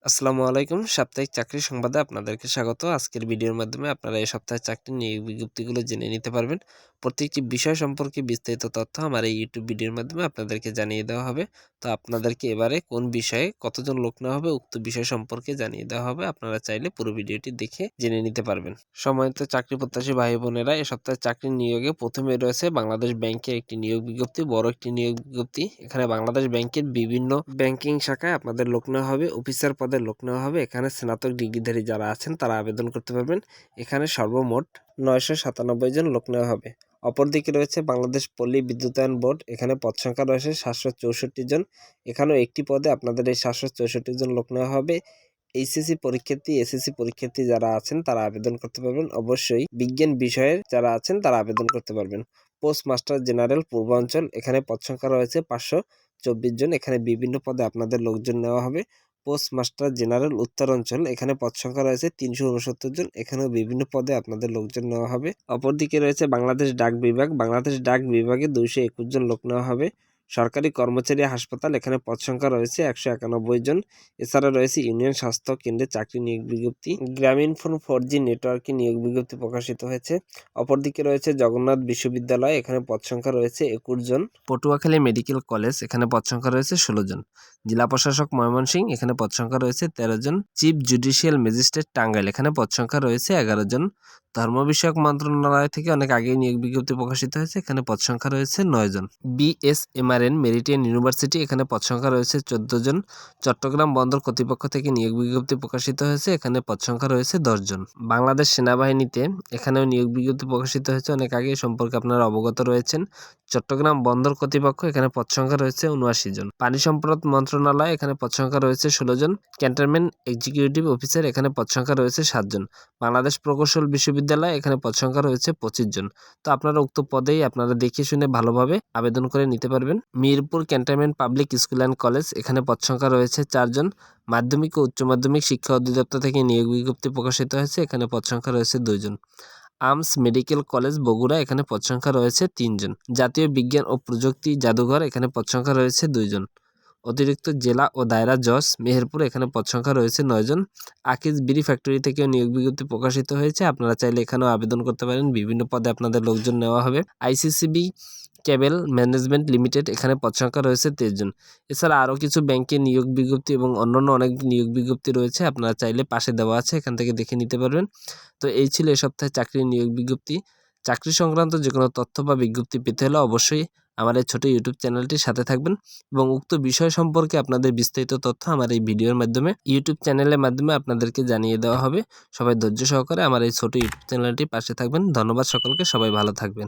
আসসালামু আলাইকুম। সাপ্তাহিক চাকরি সংবাদে আপনাদেরকে স্বাগত। আজকের ভিডিওর মাধ্যমে আপনারা এই সপ্তাহের চাকরির নিয়োগ বিজ্ঞপ্তিগুলো জেনে নিতে পারবেন। প্রত্যেকটি বিষয় সম্পর্কে বিস্তারিত তথ্য আমার এই ইউটিউব ভিডিওর মাধ্যমে আপনাদেরকে জানিয়ে দেওয়া হবে। তো আপনাদেরকে এবারে কোন বিষয়ে কতজন লোক নেওয়া হবে উক্ত বিষয় সম্পর্কে জানিয়ে দেওয়া হবে। আপনারা চাইলে পুরো ভিডিওটি দেখে জেনে নিতে পারবেন। সম্মানিত চাকরি প্রত্যাশী ভাই বোনেরা, এ সপ্তাহে চাকরির নিয়োগে প্রথমে রয়েছে বাংলাদেশ ব্যাংকের একটি নিয়োগ বিজ্ঞপ্তি, বড় একটি নিয়োগ বিজ্ঞপ্তি। এখানে বাংলাদেশ ব্যাংকের বিভিন্ন ব্যাংকিং শাখায় আপনাদের লোক নেওয়া হবে, অফিসার পদে লোক নেওয়া হবে। এখানে স্নাতক ডিগ্রিধারী যারা আছেন তারা আবেদন করতে পারবেন। এখানে সর্বমোট 997 জন লোক নেওয়া হবে। অপরদিকে রয়েছে বাংলাদেশ পল্লী বিদ্যুতায়ন বোর্ড। এখানে পদ সংখ্যা রয়েছে 764 জন। এখানেও একটি পদে আপনাদের এই 764 জন লোক নেওয়া হবে। এইচএসসি পরীক্ষার্থী, এসএসসি পরীক্ষার্থী যারা আছেন তারা আবেদন করতে পারবেন। অবশ্যই বিজ্ঞান বিষয়ের যারা আছেন তারা আবেদন করতে পারবেন। পোস্ট মাস্টার জেনারেল পূর্বাঞ্চল, এখানে পদ সংখ্যা রয়েছে 524 জন। এখানে বিভিন্ন পদে আপনাদের লোকজন নেওয়া হবে। পোস্ট মাস্টার জেনারেল উত্তরাঞ্চল, এখানে পদ সংখ্যা রয়েছে 369 জন। এখানেও বিভিন্ন পদে আপনাদের লোকজন নেওয়া হবে। অপরদিকে রয়েছে বাংলাদেশ ডাক বিভাগ। বাংলাদেশ ডাক বিভাগে 221 জন লোক নেওয়া হবে। সরকারি কর্মচারী হাসপাতাল, এখানে পদ সংখ্যা রয়েছে 191 জন। এছাড়া রয়েছে ইউনিয়ন স্বাস্থ্য কেন্দ্রে চাকরি নিয়োগ বিজ্ঞপ্তি। গ্রামীণ ফোন 4G নেটওয়ার্কে নিয়োগ বিজ্ঞপ্তি প্রকাশিত হয়েছে। অপরদিকে রয়েছে জগন্নাথ বিশ্ববিদ্যালয়, এখানে পদ সংখ্যা রয়েছে 21 জন। পটুয়াখালী মেডিকেল কলেজ, এখানে পদ সংখ্যা রয়েছে 16 জন। জেলা প্রশাসক ময়মনসিংহ, এখানে পদ সংখ্যা রয়েছে 13 জন। চিফ জুডিশিয়াল ম্যাজিস্ট্রেট টাঙ্গাইল, এখানে পদ সংখ্যা রয়েছে 11 জন। ধর্ম বিষয়ক মন্ত্রণালয় থেকে অনেক আগেই নিয়োগ বিজ্ঞপ্তি প্রকাশিত হয়েছে। এখানে পদ সংখ্যা রয়েছে 9 জন। বিএসএমআরএন মেরিটাইম ইউনিভার্সিটি, এখানে পদ সংখ্যা রয়েছে 14 জন। চট্টগ্রাম বন্দর কর্তৃপক্ষ থেকে নিয়োগ বিজ্ঞপ্তি প্রকাশিত হয়েছে। এখানে পদ সংখ্যা রয়েছে 10 জন। বাংলাদেশ সেনাবাহিনীতে এখানেও নিয়োগ বিজ্ঞপ্তি প্রকাশিত হয়েছে, অনেক আগে সম্পর্কে আপনারা অবগত রয়েছেন। চট্টগ্রাম বন্দর কর্তৃপক্ষ, এখানে পদ সংখ্যা রয়েছে 79 জন। পানি সম্পদ মন্ত্রণালয়, এখানে পদ সংখ্যা রয়েছে 16 জন। ক্যান্টনমেন্ট এক্সিকিউটিভ অফিসার, এখানে পদ সংখ্যা রয়েছে 7 জন। বাংলাদেশ প্রকৌশল বিশ্ববিদ্যালয়, এখানে পদ সংখ্যা রয়েছে 25 জন। তো আপনারা উক্ত পদেই আপনারা দেখে শুনে ভালোভাবে আবেদন করে নিতে পারবেন। Mirpur cantonment public school and college, এখানে পদ সংখ্যা রয়েছে 4 জন। মাধ্যমিক ও উচ্চ মাধ্যমিক শিক্ষা অধিদপ্তর থেকে নিয়োগ বিজ্ঞপ্তি প্রকাশিত হয়েছে। এখানে পদ সংখ্যা রয়েছে 2 জন। আর্মস মেডিকেল কলেজ বগুড়া, এখানে পদ সংখ্যা রয়েছে 3 জন। জাতীয় বিজ্ঞান ও প্রযুক্তি জাদুঘর, এখানে পদ সংখ্যা রয়েছে 2 জন। অতিরিক্ত জেলা ও দায়রা জজ মেহেরপুর, এখানে পদ সংখ্যা রয়েছে 9 জন। আকিজ বিড়ি ফ্যাক্টরি থেকেও নিয়োগ বিজ্ঞপ্তি প্রকাশিত হয়েছে। আপনারা চাইলে এখানেও আবেদন করতে পারেন। বিভিন্ন পদে আপনাদের লোকজন নেওয়া হবে। আইসিসিবি কেবল ম্যানেজমেন্ট লিমিটেড, এখানে পদ সংখ্যা রয়েছে 23 জন। এছাড়া আরও কিছু ব্যাংকে নিয়োগ বিজ্ঞপ্তি এবং অন্যান্য অনেক নিয়োগ বিজ্ঞপ্তি রয়েছে। আপনারা চাইলে পাশে দেওয়া আছে, এখান থেকে দেখে নিতে পারবেন। তো এই ছিল এ সপ্তাহে চাকরির নিয়োগ বিজ্ঞপ্তি। চাকরি সংক্রান্ত যে কোনো তথ্য বা বিজ্ঞপ্তি পেতে হলে অবশ্যই আমার এই ছোট ইউটিউব চ্যানেলটির সাথে থাকবেন এবং উক্ত বিষয় সম্পর্কে আপনাদের বিস্তারিত তথ্য আমার এই ভিডিওর মাধ্যমে ইউটিউব চ্যানেলের মাধ্যমে আপনাদেরকে জানিয়ে দেওয়া হবে। সবাই ধৈর্য সহকারে আমার এই ছোট ইউটিউব চ্যানেলটির পাশে থাকবেন। ধন্যবাদ সকলকে, সবাই ভালো থাকবেন।